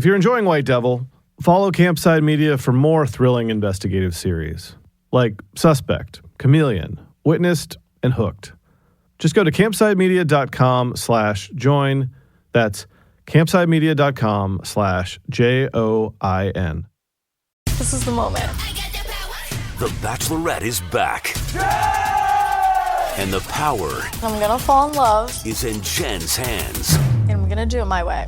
If you're enjoying White Devil, follow Campside Media for more thrilling investigative series like Suspect, Chameleon, Witnessed, and Hooked. Just go to campsidemedia.com/join. That's campsidemedia.com/JOIN. This is the moment. The Bachelorette is back. And the power I'm gonna fall in love. is in Jen's hands. And I'm gonna do it my way.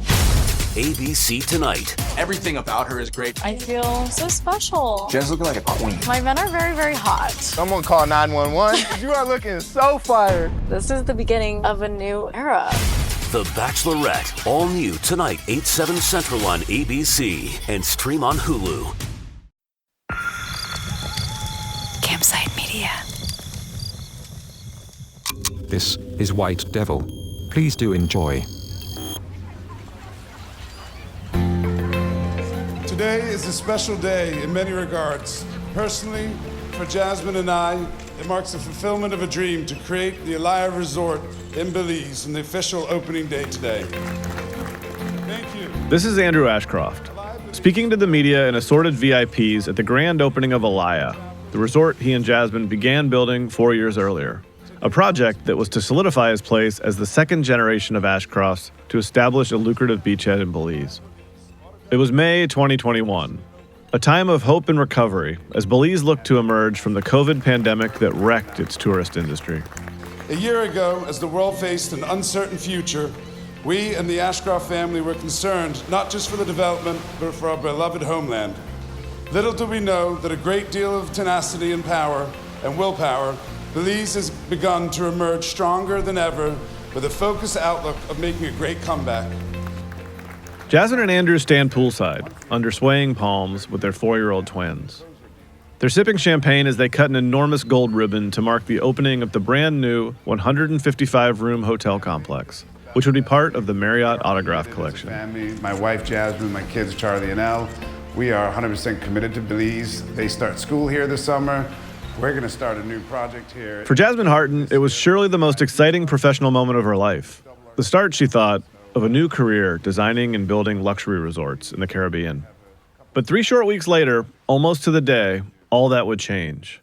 ABC tonight. Everything about her is great. I feel so special. Jen's looking like a queen. My men are very, very hot. Someone call 911. You are looking so fire. This is the beginning of a new era. The Bachelorette. All new tonight, 8/7 Central on ABC and stream on Hulu. Campside Media. This is White Devil. Please do enjoy. Today is a special day in many regards. Personally, for Jasmine and I, it marks the fulfillment of a dream to create the Alaya Resort in Belize and the official opening day today. Thank you. This is Andrew Ashcroft, speaking to the media and assorted VIPs at the grand opening of Alaya, the resort he and Jasmine began building 4 years earlier. A project that was to solidify his place as the second generation of Ashcrofts to establish a lucrative beachhead in Belize. It was May 2021, a time of hope and recovery as Belize looked to emerge from the COVID pandemic that wrecked its tourist industry. A year ago, as the world faced an uncertain future, we and the Ashcroft family were concerned not just for the development, but for our beloved homeland. Little do we know that a great deal of tenacity and power and willpower, Belize has begun to emerge stronger than ever with a focused outlook of making a great comeback. Jasmine and Andrew stand poolside, under swaying palms with their 4-year-old twins. They're sipping champagne as they cut an enormous gold ribbon to mark the opening of the brand new 155-room hotel complex, which would be part of the Marriott Autograph Collection. Family, my wife Jasmine, my kids Charlie and Elle. We are 100% committed to Belize. They start school here this summer. We're going to start a new project here. For Jasmine Harton, it was surely the most exciting professional moment of her life. The start, she thought, of a new career designing and building luxury resorts in the Caribbean. But 3 short weeks later, almost to the day, all that would change.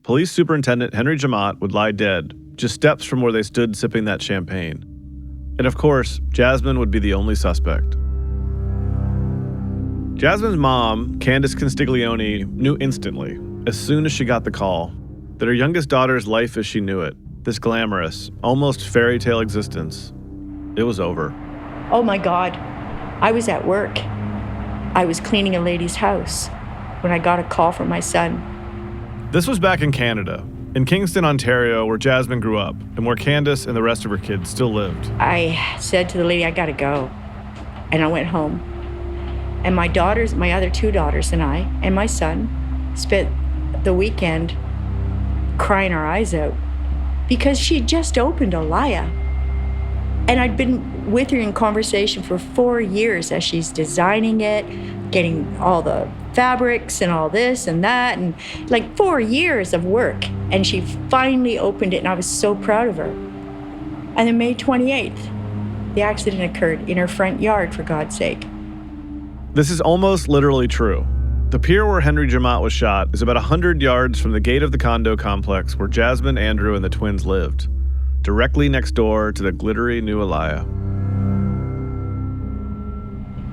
Police Superintendent Henry Jamat would lie dead, just steps from where they stood sipping that champagne. And of course, Jasmine would be the only suspect. Jasmine's mom, Candace Constiglione, knew instantly, as soon as she got the call, that her youngest daughter's life as she knew it, this glamorous, almost fairy tale existence, it was over. Oh my God, I was at work. I was cleaning a lady's house when I got a call from my son. This was back in Canada, in Kingston, Ontario, where Jasmine grew up and where Candace and the rest of her kids still lived. I said to the lady, I gotta go. And I went home. And my daughters, my other 2 daughters and I, and my son, spent the weekend crying our eyes out because she just opened Alaya. And I'd been with her in conversation for 4 years as she's designing it, getting all the fabrics and all this and that, and like 4 years of work. And she finally opened it, and I was so proud of her. And then May 28th, the accident occurred in her front yard, for God's sake. This is almost literally true. The pier where Henry Jamat was shot is about 100 yards from the gate of the condo complex where Jasmine, Andrew, and the twins lived, directly next door to the glittery new Alaya.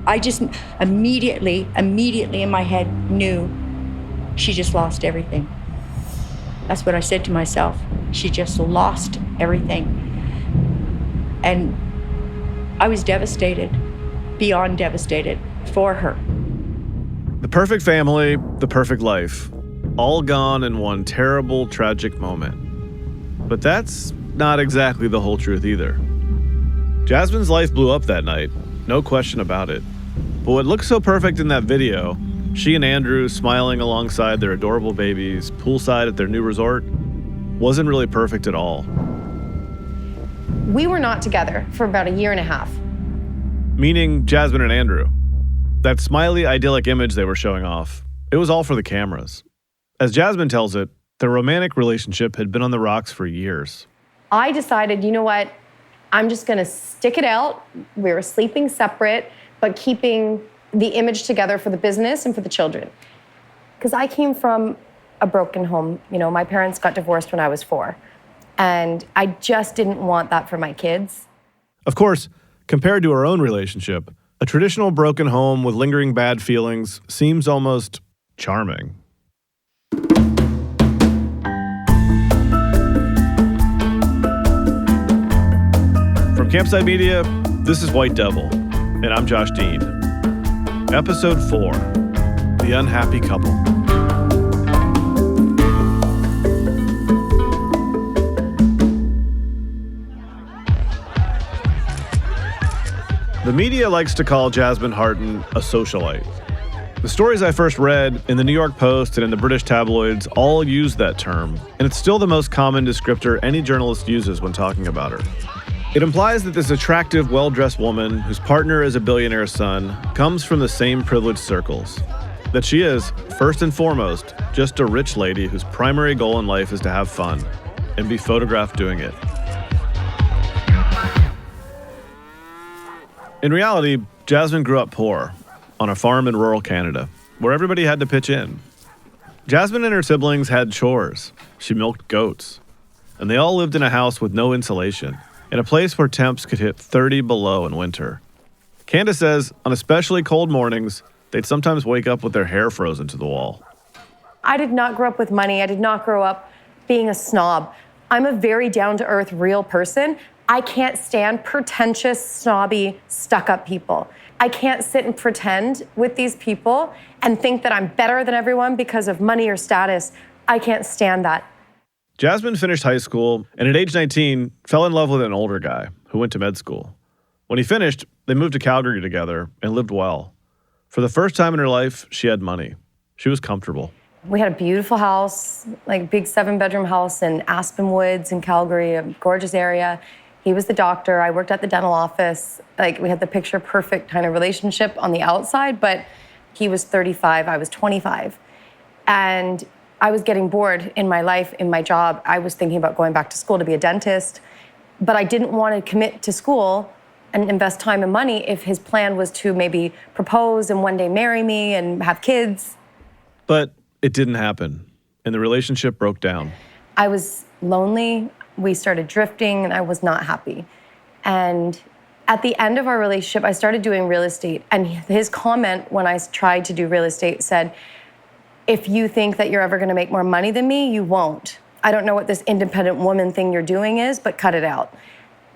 I just immediately in my head knew she just lost everything. That's what I said to myself. She just lost everything. And I was devastated, beyond devastated for her. The perfect family, the perfect life, all gone in one terrible, tragic moment. But that's not exactly the whole truth either. Jasmine's life blew up that night, no question about it. But what looked so perfect in that video, she and Andrew smiling alongside their adorable babies, poolside at their new resort, wasn't really perfect at all. We were not together for about 1.5 years. Meaning Jasmine and Andrew. That smiley, idyllic image they were showing off, it was all for the cameras. As Jasmine tells it, their romantic relationship had been on the rocks for years. I decided, you know what? I'm just going to stick it out. We were sleeping separate. but keeping the image together for the business and for the children. Because I came from a broken home. You know, my parents got divorced when I was 4. And I just didn't want that for my kids. Of course, compared to her own relationship, a traditional broken home with lingering bad feelings seems almost charming. From Campside Media, this is White Devil, and I'm Josh Dean. Episode 4, The Unhappy Couple. The media likes to call Jasmine Harden a socialite. The stories I first read in the New York Post and in the British tabloids all use that term, and it's still the most common descriptor any journalist uses when talking about her. It implies that this attractive, well-dressed woman whose partner is a billionaire's son comes from the same privileged circles. That she is, first and foremost, just a rich lady whose primary goal in life is to have fun and be photographed doing it. In reality, Jasmine grew up poor, on a farm in rural Canada, where everybody had to pitch in. Jasmine and her siblings had chores. She milked goats. And they all lived in a house with no insulation, in a place where temps could hit 30 below in winter. Candace says on especially cold mornings, they'd sometimes wake up with their hair frozen to the wall. I did not grow up with money. I did not grow up being a snob. I'm a very down-to-earth, real person. I can't stand pretentious, snobby, stuck-up people. I can't sit and pretend with these people and think that I'm better than everyone because of money or status. I can't stand that. Jasmine finished high school and at age 19 fell in love with an older guy who went to med school. When he finished, they moved to Calgary together and lived well. For the first time in her life, she had money. She was comfortable. We had a beautiful house, like big 7-bedroom house in Aspen Woods in Calgary, a gorgeous area. He was the doctor. I worked at the dental office. Like, we had the picture perfect kind of relationship on the outside, but he was 35, I was 25. And I was getting bored in my life, in my job. I was thinking about going back to school to be a dentist, but I didn't want to commit to school and invest time and money if his plan was to maybe propose and one day marry me and have kids. But it didn't happen, and the relationship broke down. I was lonely. We started drifting, and I was not happy. And at the end of our relationship, I started doing real estate, and his comment when I tried to do real estate said, if you think that you're ever going to make more money than me, you won't. I don't know what this independent woman thing you're doing is, but cut it out.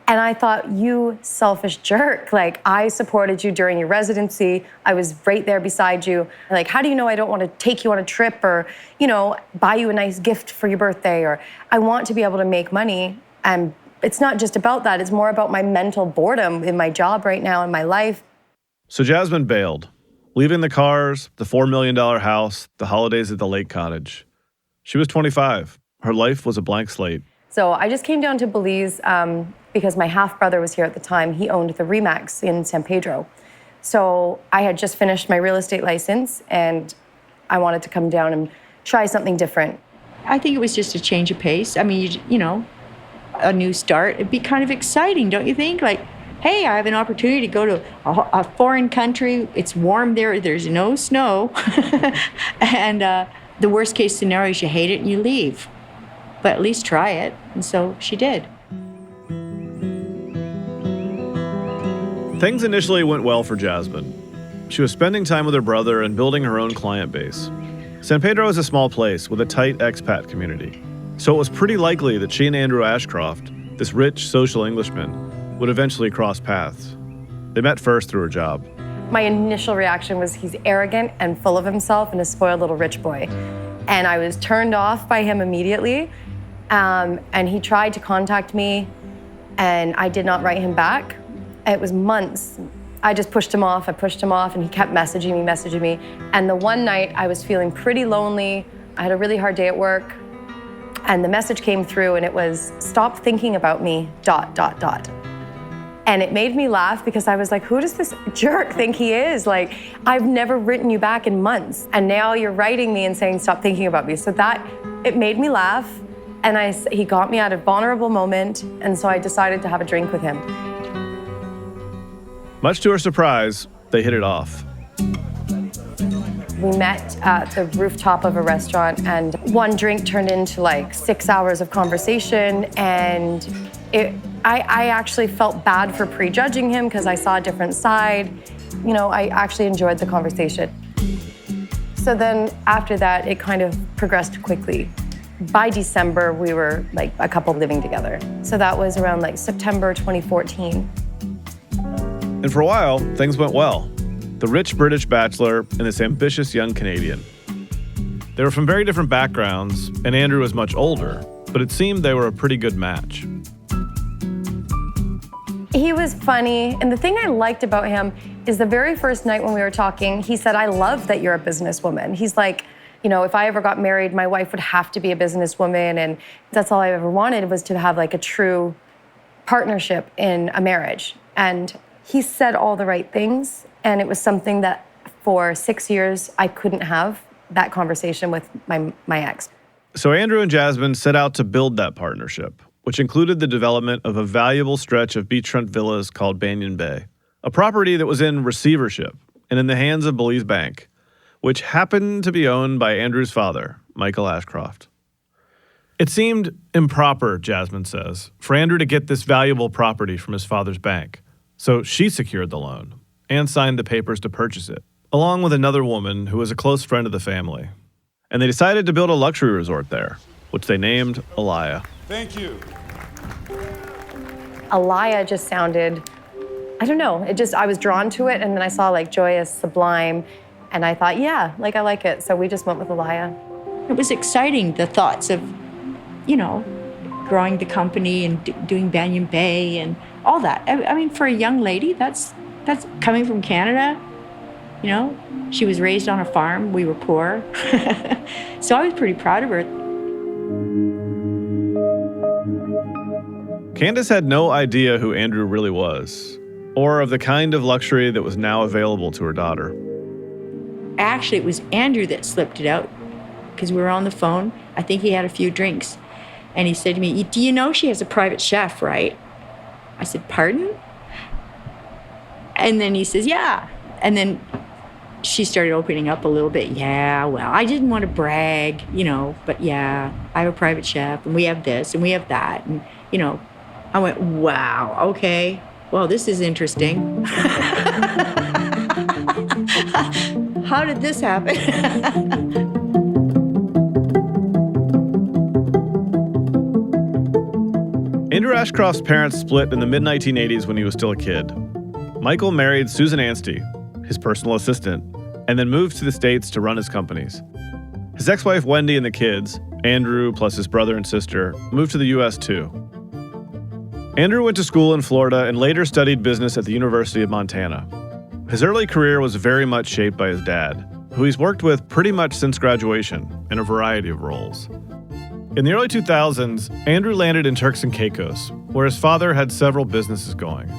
And I thought, you selfish jerk. Like, I supported you during your residency. I was right there beside you. Like, how do you know I don't want to take you on a trip or, you know, buy you a nice gift for your birthday? Or I want to be able to make money. And it's not just about that. It's more about my mental boredom in my job right now in my life. So Jasmine bailed, leaving the cars, the $4 million house, the holidays at the lake cottage. She was 25. Her life was a blank slate. So I just came down to Belize because my half-brother was here at the time. He owned the Remax in San Pedro. So I had just finished my real estate license, and I wanted to come down and try something different. I think it was just a change of pace. I mean, you know, a new start. It'd be kind of exciting, don't you think? Like, hey, I have an opportunity to go to a foreign country. It's warm there. There's no snow. And the worst case scenario is you hate it and you leave. But at least try it. And so she did. Things initially went well for Jasmine. She was spending time with her brother and building her own client base. San Pedro is a small place with a tight expat community. So it was pretty likely that she and Andrew Ashcroft, this rich social Englishman, would eventually cross paths. They met first through her job. My initial reaction was he's arrogant and full of himself and a spoiled little rich boy. And I was turned off by him immediately. And he tried to contact me, and I did not write him back. It was months. I just pushed him off, and he kept messaging me. And the one night I was feeling pretty lonely. I had a really hard day at work, and the message came through, and it was, stop thinking about me, ... And it made me laugh because I was like, who does this jerk think he is? Like, I've never written you back in months, and now you're writing me and saying, stop thinking about me. So that, it made me laugh, and he got me at a vulnerable moment, and so I decided to have a drink with him. Much to her surprise, they hit it off. We met at the rooftop of a restaurant, and one drink turned into like 6 hours of conversation, and I actually felt bad for prejudging him because I saw a different side. You know, I actually enjoyed the conversation. So then after that, it kind of progressed quickly. By December, we were like a couple living together. So that was around like September 2014. And for a while, things went well. The rich British bachelor and this ambitious young Canadian. They were from very different backgrounds, and Andrew was much older, but it seemed they were a pretty good match. He was funny, and the thing I liked about him is the very first night when we were talking, he said, "I love that you're a businesswoman." He's like, you know, if I ever got married, my wife would have to be a businesswoman, and that's all I ever wanted was to have like a true partnership in a marriage. And he said all the right things, and it was something that for 6 years I couldn't have that conversation with my ex. So Andrew and Jasmine set out to build that partnership, which included the development of a valuable stretch of beachfront villas called Banyan Bay, a property that was in receivership and in the hands of Belize Bank, which happened to be owned by Andrew's father, Michael Ashcroft. It seemed improper, Jasmine says, for Andrew to get this valuable property from his father's bank. So she secured the loan and signed the papers to purchase it, along with another woman who was a close friend of the family. And they decided to build a luxury resort there, which they named Alaya. Thank you. Alaya just sounded, I don't know, I was drawn to it, and then I saw like joyous, sublime, and I thought, yeah, like I like it. So we just went with Alaya. It was exciting, the thoughts of, you know, growing the company and doing Banyan Bay and all that. I mean, for a young lady, that's coming from Canada, you know. She was raised on a farm. We were poor. So I was pretty proud of her. Candace had no idea who Andrew really was, or of the kind of luxury that was now available to her daughter. Actually, it was Andrew that slipped it out because we were on the phone. I think he had a few drinks. And he said to me, "Do you know she has a private chef, right?" I said, "Pardon?" And then he says, "Yeah." And then she started opening up a little bit. "Yeah, well, I didn't want to brag, you know, but yeah, I have a private chef and we have this and we have that." And, you know, I went, "Wow, okay. Well, this is interesting." How did this happen? Andrew Ashcroft's parents split in the mid-1980s when he was still a kid. Michael married Susan Anstey, his personal assistant, and then moved to the States to run his companies. His ex-wife Wendy and the kids, Andrew plus his brother and sister, moved to the U.S. too. Andrew went to school in Florida and later studied business at the University of Montana. His early career was very much shaped by his dad, who he's worked with pretty much since graduation in a variety of roles. In the early 2000s, Andrew landed in Turks and Caicos, where his father had several businesses going.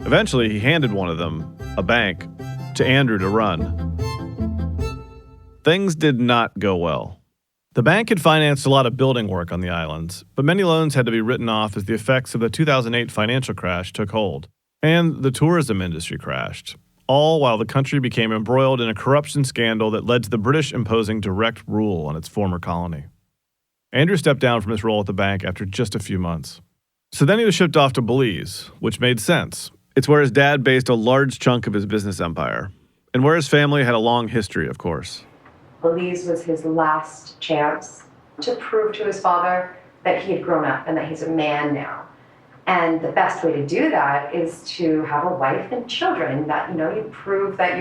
Eventually, he handed one of them, a bank, to Andrew to run. Things did not go well. The bank had financed a lot of building work on the islands, but many loans had to be written off as the effects of the 2008 financial crash took hold, and the tourism industry crashed, all while the country became embroiled in a corruption scandal that led to the British imposing direct rule on its former colony. Andrew stepped down from his role at the bank after just a few months. So then he was shipped off to Belize, which made sense. It's where his dad based a large chunk of his business empire, and where his family had a long history, of course. Belize was his last chance to prove to his father that he had grown up and that he's a man now. And the best way to do that is to have a wife and children, that, you know, you prove that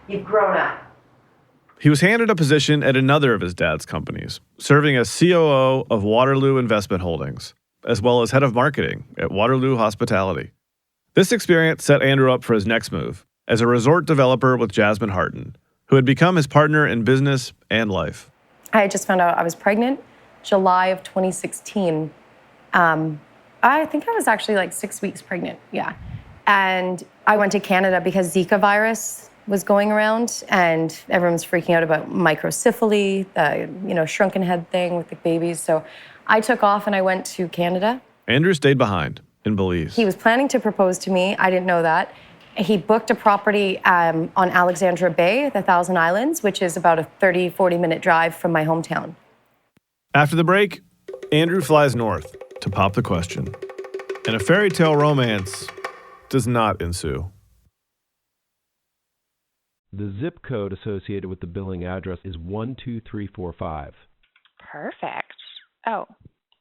you've grown up. He was handed a position at another of his dad's companies, serving as COO of Waterloo Investment Holdings, as well as head of marketing at Waterloo Hospitality. This experience set Andrew up for his next move, as a resort developer with Jasmine Harton, who had become his partner in business and life. I had just found out I was pregnant, July of 2016. I think I was actually like 6 weeks pregnant, yeah. And I went to Canada because Zika virus was going around, and everyone's freaking out about microcephaly, the shrunken head thing with the babies. So I took off and I went to Canada. Andrew stayed behind in Belize. He was planning to propose to me. I didn't know that. He booked a property on Alexandra Bay, the Thousand Islands, which is about a 30, 40-minute drive from my hometown. After the break, Andrew flies north to pop the question. And a fairy tale romance does not ensue. The zip code associated with the billing address is 12345. Perfect. Oh,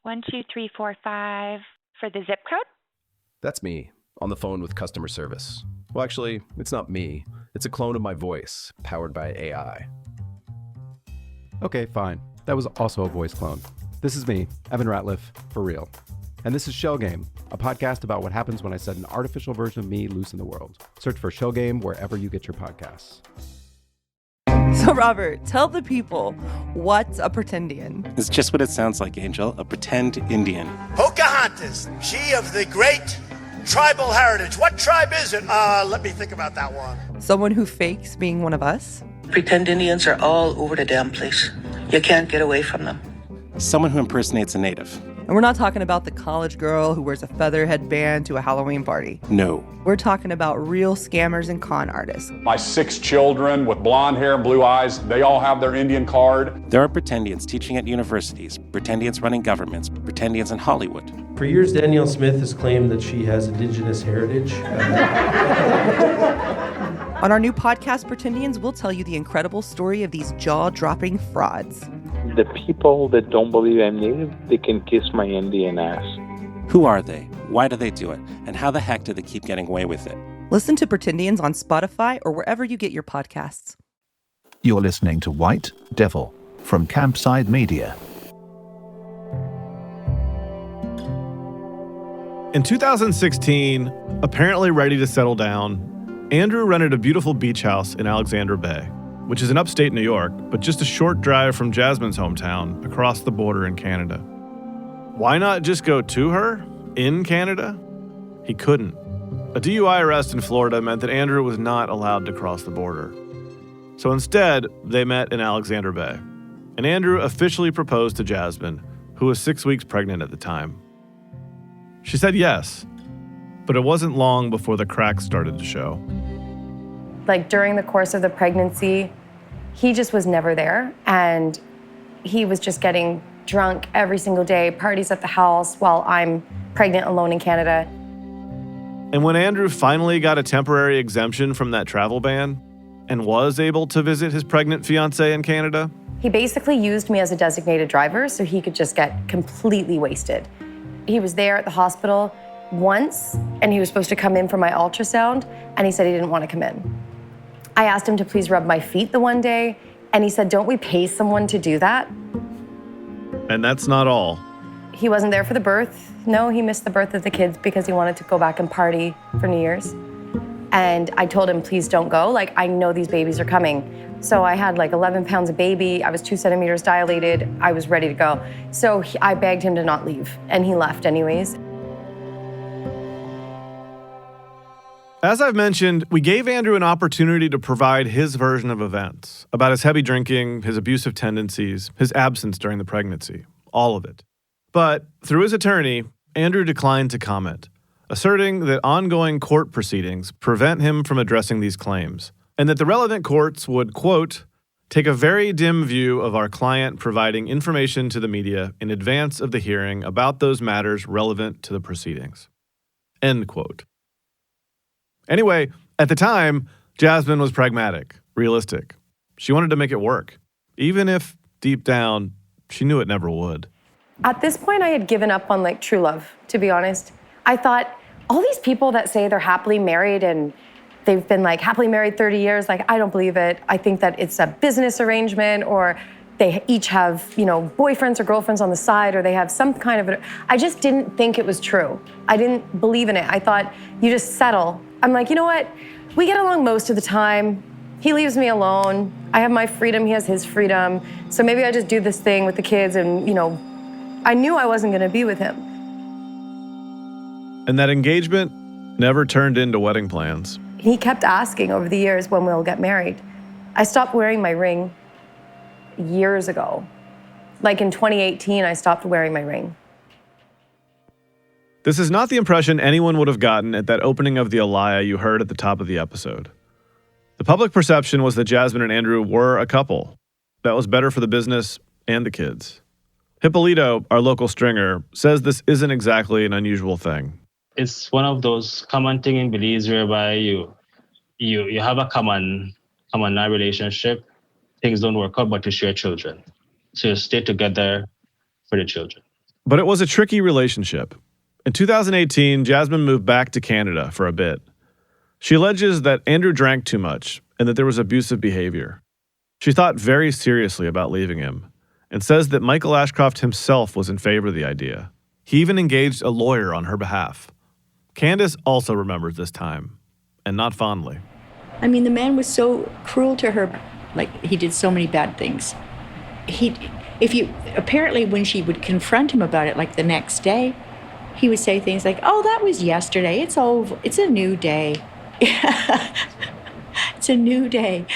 12345 for the zip code? That's me, on the phone with customer service. Well, actually, it's not me. It's a clone of my voice, powered by AI. Okay, fine. That was also a voice clone. This is me, Evan Ratliff, for real. And this is Shell Game, a podcast about what happens when I set an artificial version of me loose in the world. Search for Shell Game wherever you get your podcasts. So, Robert, tell the people, what's a pretendian? It's just what it sounds like, Angel, a pretend Indian. Pocahontas, she of the great tribal heritage. What tribe is it? Let me think about that one. Someone who fakes being one of us? Pretend Indians are all over the damn place. You can't get away from them. Someone who impersonates a native. And we're not talking about the college girl who wears a feather headband to a Halloween party. No. We're talking about real scammers and con artists. My 6 children with blonde hair and blue eyes, they all have their Indian card. There are pretendians teaching at universities, pretendians running governments, pretendians in Hollywood. For years, Danielle Smith has claimed that she has indigenous heritage. On our new podcast, Pretendians, we'll tell you the incredible story of these jaw-dropping frauds. The people that don't believe I'm native, they can kiss my Indian ass. Who are they? Why do they do it? And how the heck do they keep getting away with it? Listen to Pretendians on Spotify or wherever you get your podcasts. You're listening to White Devil from Campside Media. In 2016, apparently ready to settle down, Andrew rented a beautiful beach house in Alexandra Bay, which is in upstate New York, but just a short drive from Jasmine's hometown across the border in Canada. Why not just go to her in Canada? He couldn't. A DUI arrest in Florida meant that Andrew was not allowed to cross the border. So instead, they met in Alexandra Bay, and Andrew officially proposed to Jasmine, who was 6 weeks pregnant at the time. She said yes, but it wasn't long before the cracks started to show. Like during the course of the pregnancy, he just was never there, and he was just getting drunk every single day, parties at the house while I'm pregnant alone in Canada. And when Andrew finally got a temporary exemption from that travel ban and was able to visit his pregnant fiancée in Canada, he basically used me as a designated driver so he could just get completely wasted. He was there at the hospital once, and he was supposed to come in for my ultrasound, and he said he didn't want to come in. I asked him to please rub my feet the one day, and he said, "Don't we pay someone to do that?" And that's not all. He wasn't there for the birth. No, he missed the birth of the kids because he wanted to go back and party for New Year's. And I told him, please don't go. Like, I know these babies are coming. So I had like 11 pounds of baby. I was 2 centimeters dilated. I was ready to go. So I begged him to not leave, and he left anyways. As I've mentioned, we gave Andrew an opportunity to provide his version of events about his heavy drinking, his abusive tendencies, his absence during the pregnancy, all of it. But through his attorney, Andrew declined to comment, asserting that ongoing court proceedings prevent him from addressing these claims, and that the relevant courts would, quote, take a very dim view of our client providing information to the media in advance of the hearing about those matters relevant to the proceedings, end quote. Anyway, at the time, Jasmine was pragmatic, realistic. She wanted to make it work, even if, deep down, she knew it never would. At this point, I had given up on like true love, to be honest. I thought, all these people that say they're happily married and they've been like happily married 30 years, like I don't believe it. I think that it's a business arrangement, or they each have, boyfriends or girlfriends on the side, or they have some kind of, I just didn't think it was true. I didn't believe in it. I thought, you just settle. I'm like, you know what? We get along most of the time. He leaves me alone. I have my freedom, he has his freedom. So maybe I just do this thing with the kids and, I knew I wasn't gonna be with him. And that engagement never turned into wedding plans. He kept asking over the years when we'll get married. I stopped wearing my ring years ago. Like in 2018, I stopped wearing my ring. This is not the impression anyone would have gotten at that opening of the Alaya you heard at the top of the episode. The public perception was that Jasmine and Andrew were a couple. That was better for the business and the kids. Hippolito, our local stringer, says this isn't exactly an unusual thing. It's one of those common thing in Belize whereby you have a common relationship. Things don't work out, but you share children. So you stay together for the children. But it was a tricky relationship. In 2018, Jasmine moved back to Canada for a bit. She alleges that Andrew drank too much and that there was abusive behavior. She thought very seriously about leaving him and says that Michael Ashcroft himself was in favor of the idea. He even engaged a lawyer on her behalf. Candace also remembers this time, and not fondly. I mean, the man was so cruel to her. Like, he did so many bad things. Apparently when she would confront him about it, like the next day, he would say things like, "Oh, that was yesterday. It's over. It's a new day." It's a new day.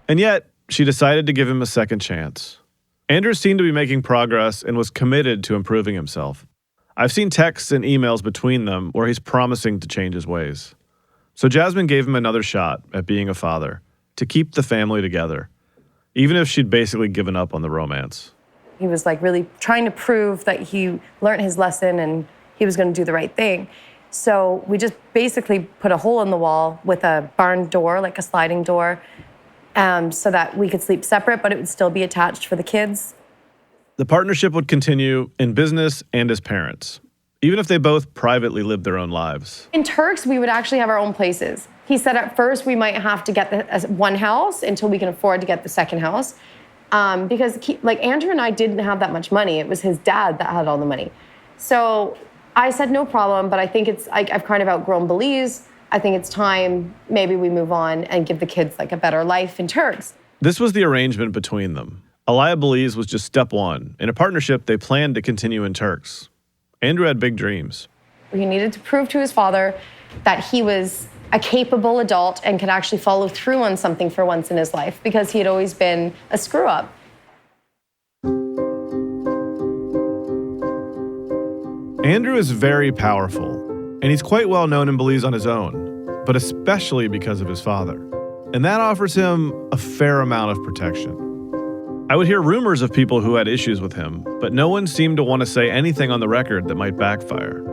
And yet, she decided to give him a second chance. Andrew seemed to be making progress and was committed to improving himself. I've seen texts and emails between them where he's promising to change his ways. So Jasmine gave him another shot at being a father, to keep the family together, even if she'd basically given up on the romance. He was like really trying to prove that he learned his lesson and he was going to do the right thing. So we just basically put a hole in the wall with a barn door, like a sliding door, so that we could sleep separate, but it would still be attached for the kids. The partnership would continue in business and as parents, even if they both privately lived their own lives. In Turks, we would actually have our own places. He said at first we might have to get one house until we can afford to get the second house. Because Andrew and I didn't have that much money. It was his dad that had all the money. So I said, no problem, but I think I've kind of outgrown Belize. I think it's time maybe we move on and give the kids like a better life in Turks. This was the arrangement between them. Alaya Belize was just step one. In a partnership, they planned to continue in Turks. Andrew had big dreams. He needed to prove to his father that he was a capable adult and could actually follow through on something for once in his life, because he had always been a screw-up. Andrew is very powerful, and he's quite well known in Belize on his own, but especially because of his father. And that offers him a fair amount of protection. I would hear rumors of people who had issues with him, but no one seemed to want to say anything on the record that might backfire.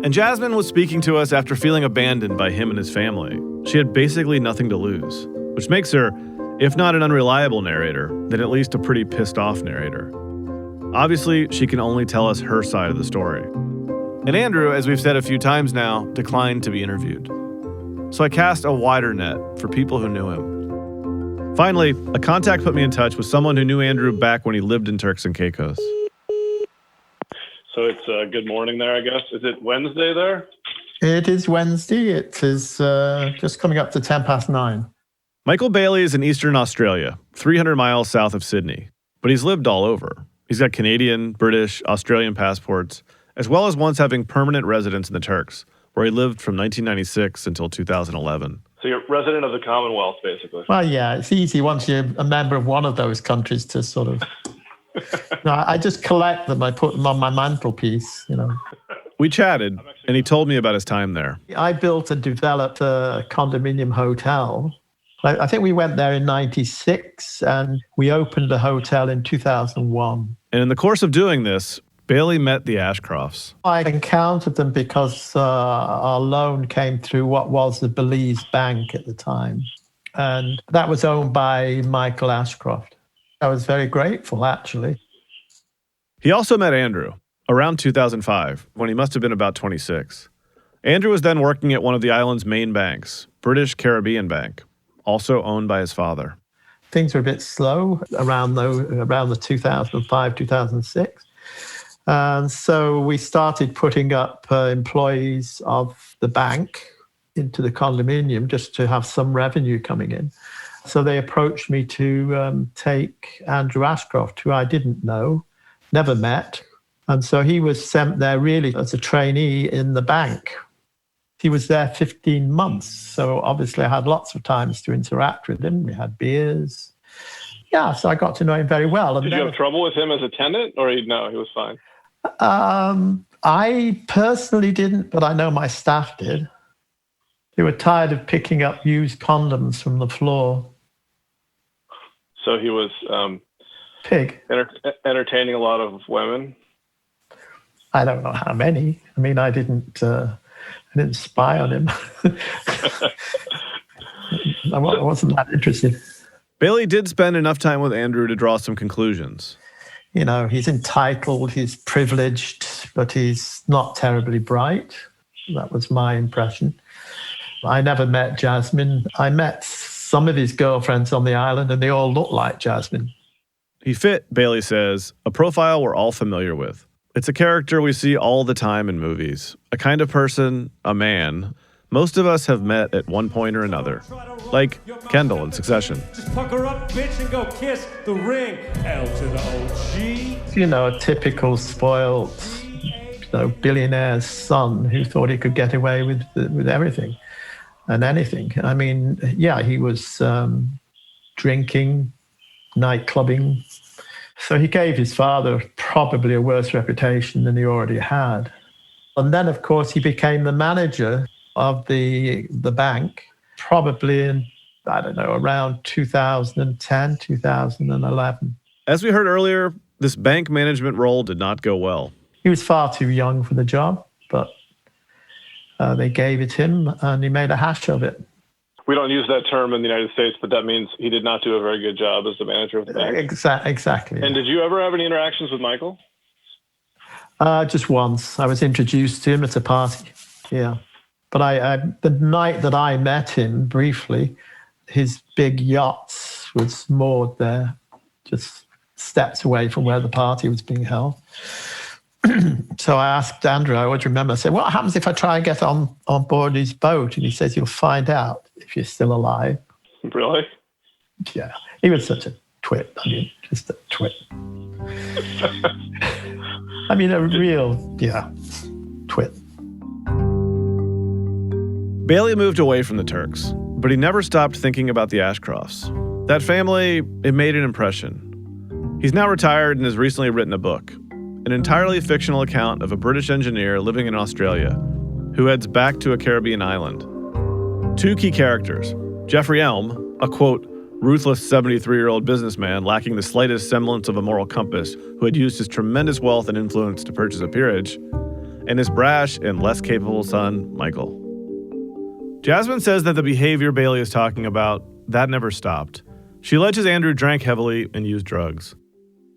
And Jasmine was speaking to us after feeling abandoned by him and his family. She had basically nothing to lose, which makes her, if not an unreliable narrator, then at least a pretty pissed off narrator. Obviously, she can only tell us her side of the story. And Andrew, as we've said a few times now, declined to be interviewed. So I cast a wider net for people who knew him. Finally, a contact put me in touch with someone who knew Andrew back when he lived in Turks and Caicos. So it's good morning there, I guess. Is it Wednesday there? It is Wednesday. It is just coming up to 9:10. Michael Bailey is in Eastern Australia, 300 miles south of Sydney, but he's lived all over. He's got Canadian, British, Australian passports, as well as once having permanent residence in the Turks, where he lived from 1996 until 2011. So you're a resident of the Commonwealth, basically. Well, yeah, it's easy once you're a member of one of those countries to sort of... No, I just collect them. I put them on my mantelpiece, you know. We chatted, and he told me about his time there. I built and developed a condominium hotel. I think we went there in 96, and we opened the hotel in 2001. And in the course of doing this, Bailey met the Ashcrofts. I encountered them because our loan came through what was the Belize Bank at the time. And that was owned by Michael Ashcroft. I was very grateful, actually. He also met Andrew around 2005, when he must have been about 26. Andrew was then working at one of the island's main banks, British Caribbean Bank, also owned by his father. Things were a bit slow around the 2005, 2006. And so we started putting up employees of the bank into the condominium just to have some revenue coming in. So they approached me to take Andrew Ashcroft, who I didn't know, never met. And so he was sent there really as a trainee in the bank. He was there 15 months. So obviously I had lots of times to interact with him. We had beers. Yeah, so I got to know him very well. And Did you have trouble with him as a tenant, or no, he was fine? I personally didn't, but I know my staff did. They were tired of picking up used condoms from the floor. So he was Pig. Entertaining a lot of women. I don't know how many. I mean, I didn't spy on him. I wasn't that interested. Bailey did spend enough time with Andrew to draw some conclusions. You know, he's entitled, he's privileged, but he's not terribly bright. That was my impression. I never met Jasmine. I met some of his girlfriends on the island, and they all looked like Jasmine. He fit, Bailey says, a profile we're all familiar with. It's a character we see all the time in movies. A kind of person, a man, most of us have met at one point or another. Like Kendall in Succession. Just pucker up, bitch, and go kiss the ring. L to the OG. You know, a typical spoiled, billionaire's son who thought he could get away with everything and anything. I mean, yeah, he was drinking, night clubbing. So he gave his father probably a worse reputation than he already had. And then, of course, he became the manager of the bank, probably in, I don't know, around 2010, 2011. As we heard earlier, this bank management role did not go well. He was far too young for the job, but they gave it him and he made a hash of it. We don't use that term in the United States, but that means he did not do a very good job as the manager of the bank. Exactly. And did you ever have any interactions with Michael? Just once. I was introduced to him at a party. Yeah. But the night that I met him briefly, his big yacht was moored there, just steps away from where the party was being held. So I asked Andrew, I always remember, I said, what happens if I try and get on board his boat? And he says, you'll find out if you're still alive. Really? Yeah. He was such a twit. I mean, just a twit. I mean, a real, twit. Bailey moved away from the Turks, but he never stopped thinking about the Ashcrofts. That family, it made an impression. He's now retired and has recently written a book, an entirely fictional account of a British engineer living in Australia who heads back to a Caribbean island. Two key characters, Jeffrey Elm, a quote, ruthless 73-year-old businessman lacking the slightest semblance of a moral compass who had used his tremendous wealth and influence to purchase a peerage, and his brash and less capable son, Michael. Jasmine says that the behavior Bailey is talking about, that never stopped. She alleges Andrew drank heavily and used drugs.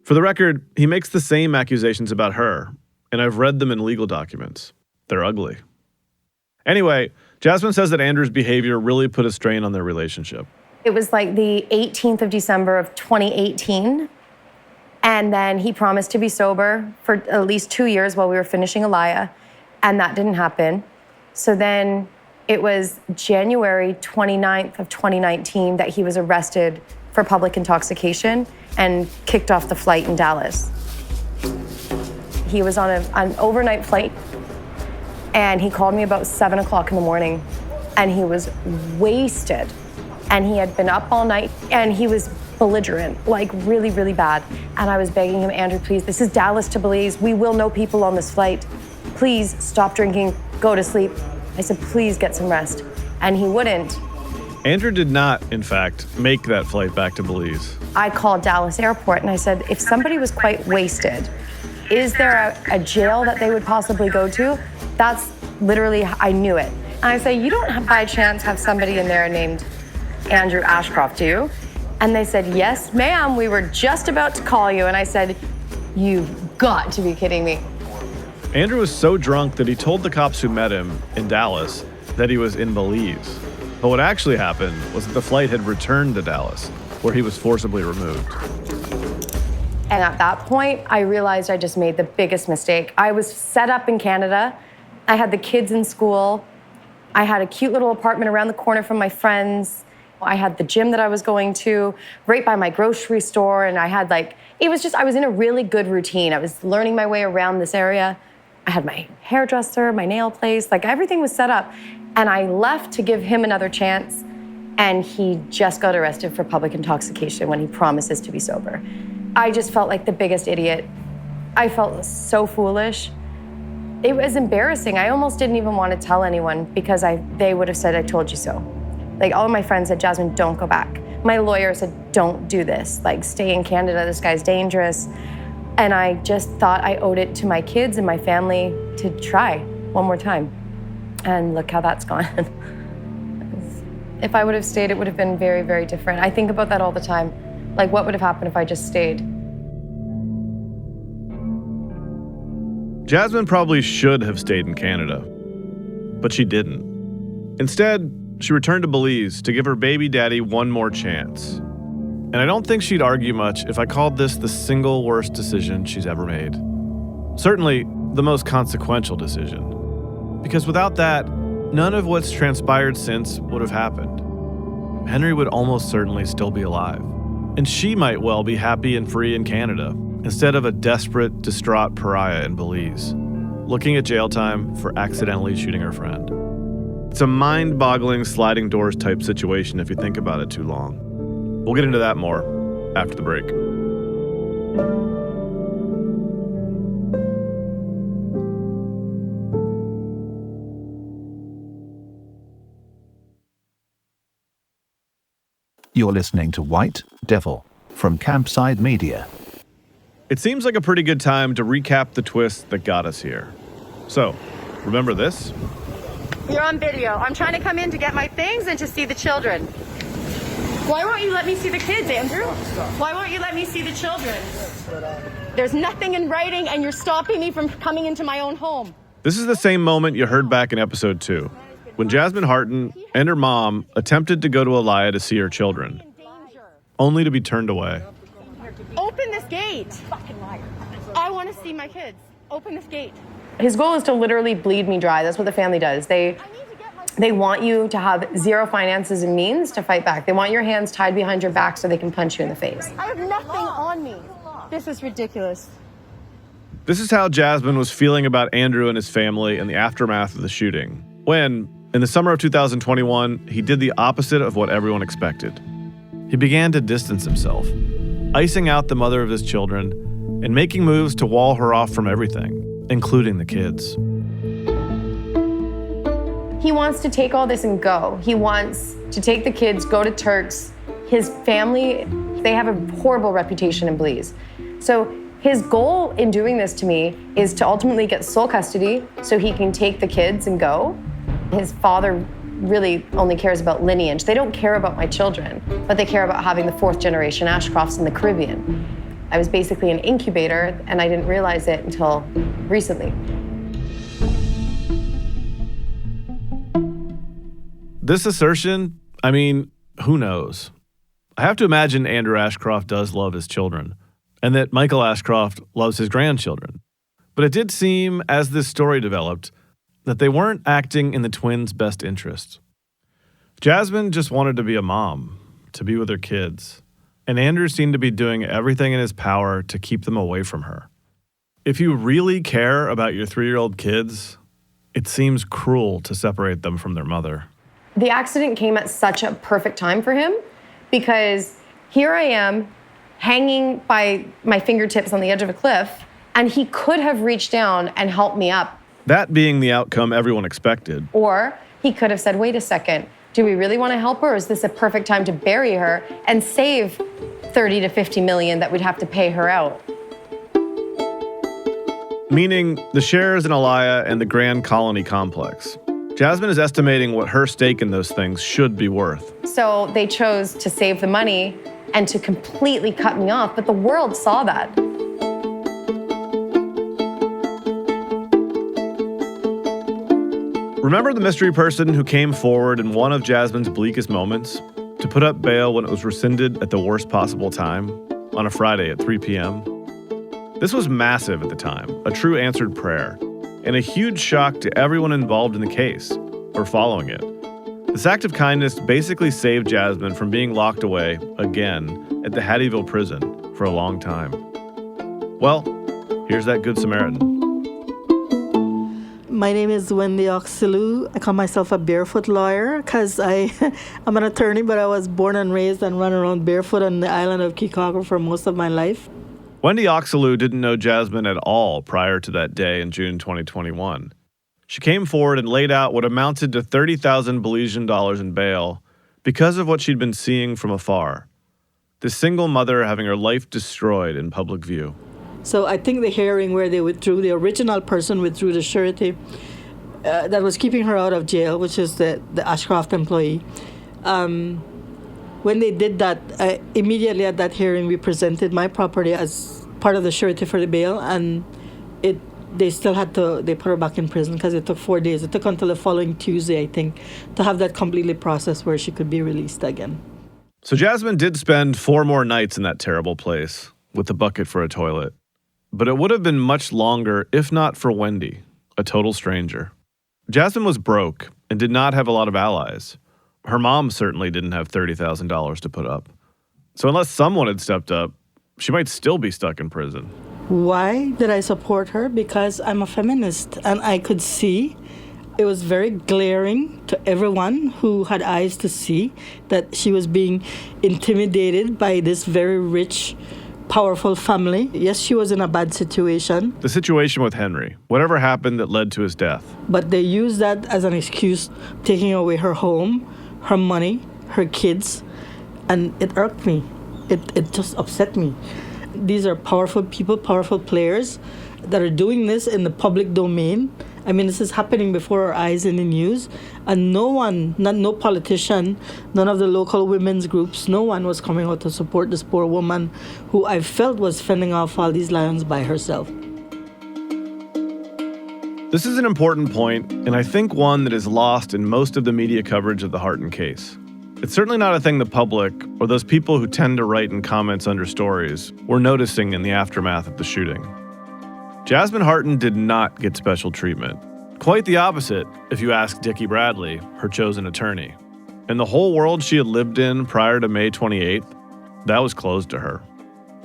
For the record, he makes the same accusations about her, and I've read them in legal documents. They're ugly. Anyway, Jasmine says that Andrew's behavior really put a strain on their relationship. It was like the 18th of December of 2018. And then he promised to be sober for at least 2 years while we were finishing Aliyah. And that didn't happen. So then it was January 29th of 2019 that he was arrested for public intoxication and kicked off the flight in Dallas. He was on an overnight flight and he called me about 7 o'clock in the morning and he was wasted. And he had been up all night and he was belligerent, like really, really bad. And I was begging him, Andrew, please, this is Dallas to Belize. We will know people on this flight. Please stop drinking, go to sleep. I said, please get some rest. And he wouldn't. Andrew did not, in fact, make that flight back to Belize. I called Dallas Airport and I said, if somebody was quite wasted, is there a jail that they would possibly go to? That's literally, I knew it. And I say, you don't by chance have somebody in there named Andrew Ashcroft, do you? And they said, yes, ma'am, we were just about to call you. And I said, you've got to be kidding me. Andrew was so drunk that he told the cops who met him in Dallas that he was in Belize. But what actually happened was that the flight had returned to Dallas, where he was forcibly removed. And at that point, I realized I just made the biggest mistake. I was set up in Canada. I had the kids in school. I had a cute little apartment around the corner from my friends. I had the gym that I was going to, right by my grocery store. And I had I was in a really good routine. I was learning my way around this area. I had my hairdresser, my nail place, everything was set up. And I left to give him another chance. And he just got arrested for public intoxication when he promises to be sober. I just felt like the biggest idiot. I felt so foolish. It was embarrassing. I almost didn't even want to tell anyone because they would have said, I told you so. Like, all of my friends said, Jasmine, don't go back. My lawyer said, don't do this. Like, stay in Canada, this guy's dangerous. And I just thought I owed it to my kids and my family to try one more time. And look how that's gone. If I would have stayed, it would have been very, very different. I think about that all the time. Like, what would have happened if I just stayed? Jasmine probably should have stayed in Canada, but she didn't. Instead, she returned to Belize to give her baby daddy one more chance. And I don't think she'd argue much if I called this the single worst decision she's ever made. Certainly, the most consequential decision. Because without that, none of what's transpired since would have happened. Henry would almost certainly still be alive. And she might well be happy and free in Canada, instead of a desperate, distraught pariah in Belize, looking at jail time for accidentally shooting her friend. It's a mind-boggling sliding doors type situation if you think about it too long. We'll get into that more after the break. You're listening to White Devil from Campside Media. It seems like a pretty good time to recap the twist that got us here. So, remember this? You're on video. I'm trying to come in to get my things and to see the children. Why won't you let me see the kids, Andrew? Why won't you let me see the children? There's nothing in writing and you're stopping me from coming into my own home. This is the same moment you heard back in episode 2, when Jasmine Harton and her mom attempted to go to Alaya to see her children, only to be turned away. Open this gate. Fucking liar. I want to see my kids. Open this gate. His goal is to literally bleed me dry. That's what the family does. They want you to have zero finances and means to fight back. They want your hands tied behind your back so they can punch you in the face. I have nothing on me. This is ridiculous. This is how Jasmine was feeling about Andrew and his family in the aftermath of the shooting, when, in the summer of 2021, he did the opposite of what everyone expected. He began to distance himself, icing out the mother of his children and making moves to wall her off from everything, including the kids. He wants to take all this and go. He wants to take the kids, go to Turks. His family, they have a horrible reputation in Belize. So his goal in doing this to me is to ultimately get sole custody so he can take the kids and go. His father really only cares about lineage. They don't care about my children, but they care about having the 4th generation Ashcrofts in the Caribbean. I was basically an incubator, and I didn't realize it until recently. This assertion, I mean, who knows? I have to imagine Andrew Ashcroft does love his children, and that Michael Ashcroft loves his grandchildren. But it did seem, as this story developed, that they weren't acting in the twins' best interest. Jasmine just wanted to be a mom, to be with her kids, and Andrew seemed to be doing everything in his power to keep them away from her. If you really care about your 3-year-old kids, it seems cruel to separate them from their mother. The accident came at such a perfect time for him because here I am hanging by my fingertips on the edge of a cliff, and he could have reached down and helped me up. That being the outcome everyone expected. Or he could have said, wait a second, do we really want to help her, or is this a perfect time to bury her and save 30 to 50 million that we'd have to pay her out? Meaning the shares in Alaya and the Grand Colony complex. Jasmine is estimating what her stake in those things should be worth. So they chose to save the money and to completely cut me off, but the world saw that. Remember the mystery person who came forward in one of Jasmine's bleakest moments to put up bail when it was rescinded at the worst possible time, on a Friday at 3 p.m.? This was massive at the time, a true answered prayer, and a huge shock to everyone involved in the case, or following it. This act of kindness basically saved Jasmine from being locked away, again, at the Hattie'ville prison for a long time. Well, here's that Good Samaritan. My name is Wendy Oxaloo. I call myself a barefoot lawyer because I'm an attorney, but I was born and raised and run around barefoot on the island of Kikago for most of my life. Wendy Oxaloo didn't know Jasmine at all prior to that day in June 2021. She came forward and laid out what amounted to $30,000 Belizean in bail because of what she'd been seeing from afar. This single mother having her life destroyed in public view. So I think the hearing where they withdrew, the original person withdrew the surety that was keeping her out of jail, which is the Ashcroft employee. When they did that, immediately at that hearing, we presented my property as part of the surety for the bail, and they still had to, they put her back in prison because it took 4 days. It took until the following Tuesday, I think, to have that completely processed where she could be released again. So Jasmine did spend 4 more nights in that terrible place with a bucket for a toilet. But it would have been much longer if not for Wendy, a total stranger. Jasmine was broke and did not have a lot of allies. Her mom certainly didn't have $30,000 to put up. So unless someone had stepped up, she might still be stuck in prison. Why did I support her? Because I'm a feminist, and I could see, it was very glaring to everyone who had eyes to see that she was being intimidated by this very rich, powerful family. Yes, she was in a bad situation. The situation with Henry, whatever happened that led to his death. But they used that as an excuse, taking away her home, her money, her kids, and it irked me. It just upset me. These are powerful people, powerful players that are doing this in the public domain. I mean, this is happening before our eyes in the news, and no one, no politician, none of the local women's groups, no one was coming out to support this poor woman who I felt was fending off all these lions by herself. This is an important point, and I think one that is lost in most of the media coverage of the Harton case. It's certainly not a thing the public, or those people who tend to write in comments under stories, were noticing in the aftermath of the shooting. Jasmine Harton did not get special treatment. Quite the opposite, if you ask Dickie Bradley, her chosen attorney. And the whole world she had lived in prior to May 28th, that was closed to her.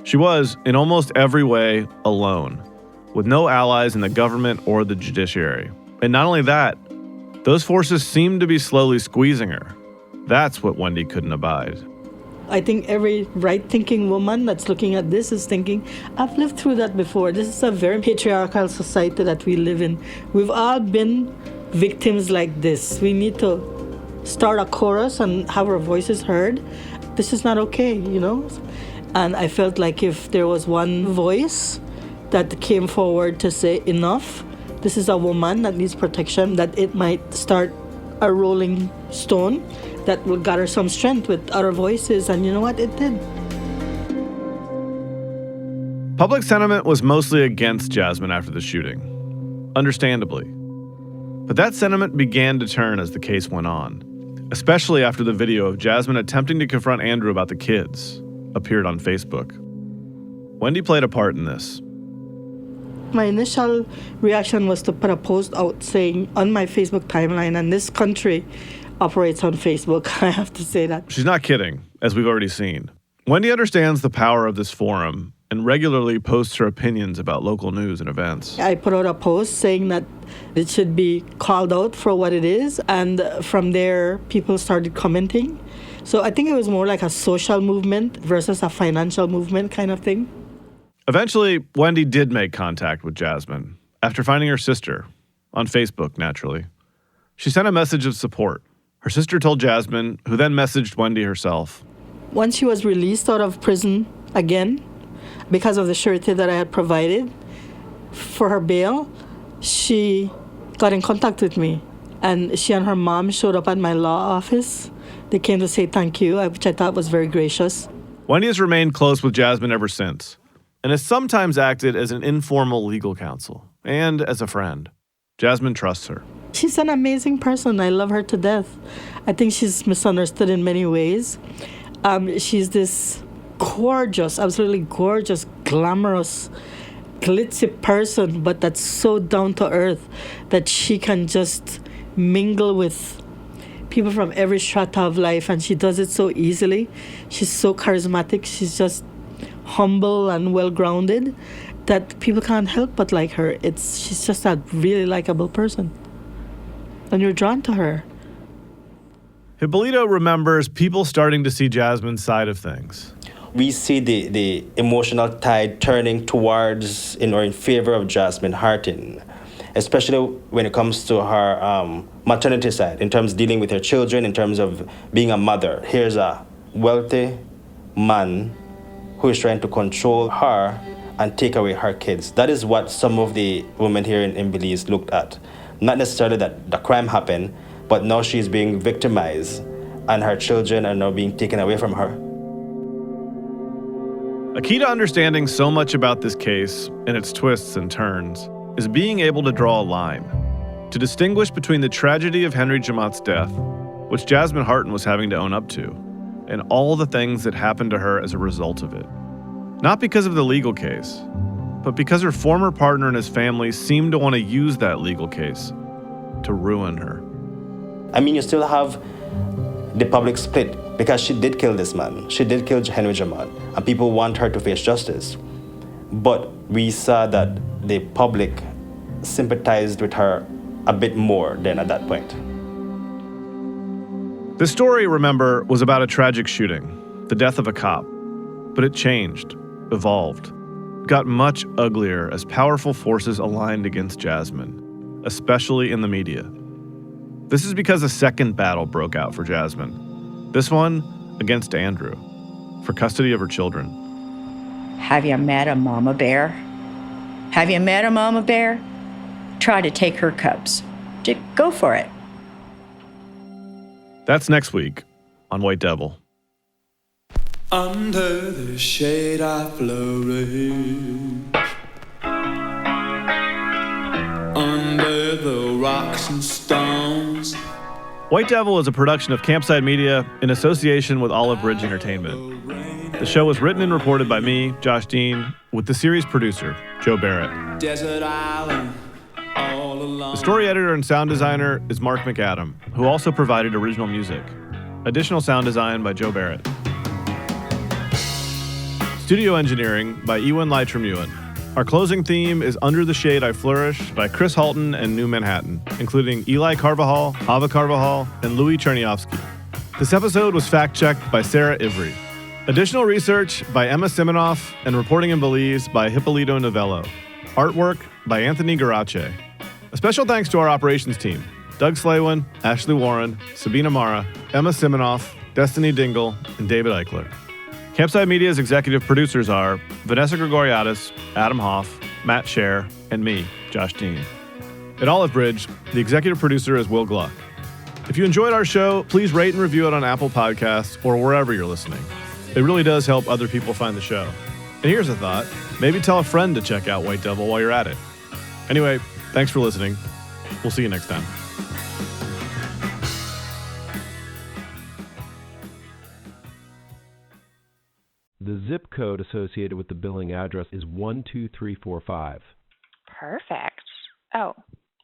She was, in almost every way, alone, with no allies in the government or the judiciary. And not only that, those forces seemed to be slowly squeezing her. That's what Wendy couldn't abide. I think every right-thinking woman that's looking at this is thinking, I've lived through that before. This is a very patriarchal society that we live in. We've all been victims like this. We need to start a chorus and have our voices heard. This is not okay, you know? And I felt like if there was one voice that came forward to say, enough, this is a woman that needs protection, that it might start a rolling stone that will gather some strength with other voices, and you know what? It did. Public sentiment was mostly against Jasmine after the shooting, understandably. But that sentiment began to turn as the case went on, especially after the video of Jasmine attempting to confront Andrew about the kids appeared on Facebook. Wendy played a part in this. My initial reaction was to put a post out saying on my Facebook timeline, and this country operates on Facebook. I have to say that. She's not kidding, as we've already seen. Wendy understands the power of this forum and regularly posts her opinions about local news and events. I put out a post saying that it should be called out for what it is, and from there, people started commenting. So I think it was more like a social movement versus a financial movement kind of thing. Eventually, Wendy did make contact with Jasmine after finding her sister, on Facebook, naturally. She sent a message of support. Her sister told Jasmine, who then messaged Wendy herself. Once she was released out of prison again, because of the surety that I had provided for her bail, she got in contact with me. And she and her mom showed up at my law office. They came to say thank you, which I thought was very gracious. Wendy has remained close with Jasmine ever since, and has sometimes acted as an informal legal counsel and as a friend. Jasmine trusts her. She's an amazing person. I love her to death. I think she's misunderstood in many ways. She's this gorgeous, absolutely gorgeous, glamorous, glitzy person, but that's so down to earth that she can just mingle with people from every strata of life, and she does it so easily. She's so charismatic. She's just humble and well-grounded that people can't help but like her. She's just a really likable person. And you're drawn to her. Hippolito remembers people starting to see Jasmine's side of things. we see the emotional tide turning towards or in favor of Jasmine Hartin, especially when it comes to her maternity side, in terms of dealing with her children, in terms of being a mother. Here's a wealthy man who is trying to control her and take away her kids. That is what some of the women here in Belize looked at. Not necessarily that the crime happened, but now she's being victimized and her children are now being taken away from her. A key to understanding so much about this case and its twists and turns is being able to draw a line, to distinguish between the tragedy of Henry Jamat's death, which Jasmine Hartin was having to own up to, and all the things that happened to her as a result of it. Not because of the legal case, but because her former partner and his family seemed to want to use that legal case to ruin her. I mean, you still have the public split because she did kill this man. She did kill Henry Jamat, and people want her to face justice. But we saw that the public sympathized with her a bit more than at that point. This story, remember, was about a tragic shooting, the death of a cop. But it changed, evolved, got much uglier as powerful forces aligned against Jasmine, especially in the media. This is because a second battle broke out for Jasmine. This one against Andrew, for custody of her children. Have you met a mama bear? Have you met a mama bear? Try to take her cubs. Go for it. That's next week on White Devil. Under the shade I flourish, under the rocks and stones. White Devil is a production of Campside Media in association with Olive Bridge Entertainment. The show was written and reported by me, Josh Dean, with the series producer, Joe Barrett. Desert island, all alone. The story editor and sound designer is Mark McAdam, who also provided original music. Additional sound design by Joe Barrett. Studio engineering by Ewan Leitrim-Ewan. Our closing theme is Under the Shade I Flourish by Chris Halton and New Manhattan, including Eli Carvajal, Ava Carvajal, and Louis Cherniavsky. This episode was fact-checked by Sarah Ivry. Additional research by Emma Siminoff and reporting in Belize by Hippolito Novello. Artwork by Anthony Garace. A special thanks to our operations team, Doug Slaywin, Ashley Warren, Sabina Mara, Emma Siminoff, Destiny Dingle, and David Eichler. Campside Media's executive producers are Vanessa Gregoriadis, Adam Hoff, Matt Scher, and me, Josh Dean. At Olive Bridge, the executive producer is Will Gluck. If you enjoyed our show, please rate and review it on Apple Podcasts or wherever you're listening. It really does help other people find the show. And here's a thought. Maybe tell a friend to check out White Devil while you're at it. Anyway, thanks for listening. We'll see you next time. The zip code associated with the billing address is 12345. Perfect. Oh,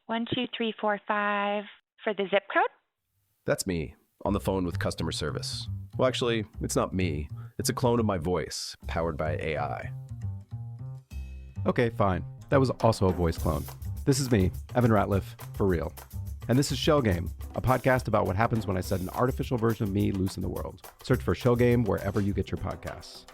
12345 for the zip code? That's me, on the phone with customer service. Well, actually, it's not me. It's a clone of my voice, powered by AI. Okay, fine. That was also a voice clone. This is me, Evan Ratliff, for real. And this is Shell Game, a podcast about what happens when I set an artificial version of me loose in the world. Search for Shell Game wherever you get your podcasts.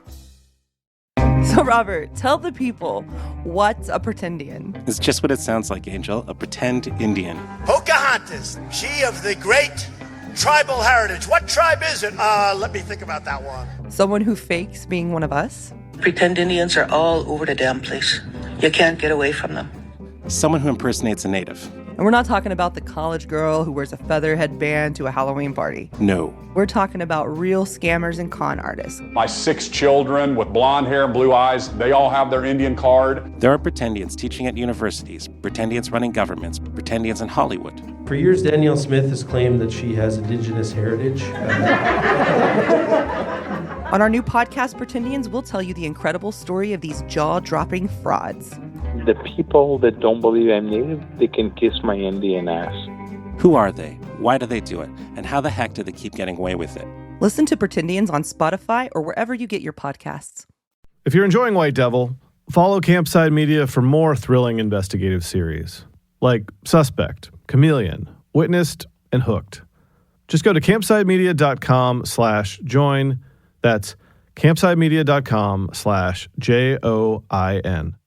So, Robert, tell the people, what's a pretendian? It's just what it sounds like, Angel, a pretend Indian. Pocahontas, she of the great tribal heritage. What tribe is it? Let me think about that one. Someone who fakes being one of us? Pretend Indians are all over the damn place. You can't get away from them. Someone who impersonates a native. And we're not talking about the college girl who wears a feather headband to a Halloween party. No. We're talking about real scammers and con artists. My 6 children with blonde hair and blue eyes, they all have their Indian card. There are pretendians teaching at universities, pretendians running governments, pretendians in Hollywood. For years, Danielle Smith has claimed that she has indigenous heritage. On our new podcast, Pretendians, we'll tell you the incredible story of these jaw-dropping frauds. The people that don't believe I'm Native, they can kiss my Indian ass. Who are they? Why do they do it? And how the heck do they keep getting away with it? Listen to Pretendians on Spotify or wherever you get your podcasts. If you're enjoying White Devil, follow Campside Media for more thrilling investigative series, like Suspect, Chameleon, Witnessed, and Hooked. Just go to campsidemedia.com/join. That's Campsidemedia.com/JOIN.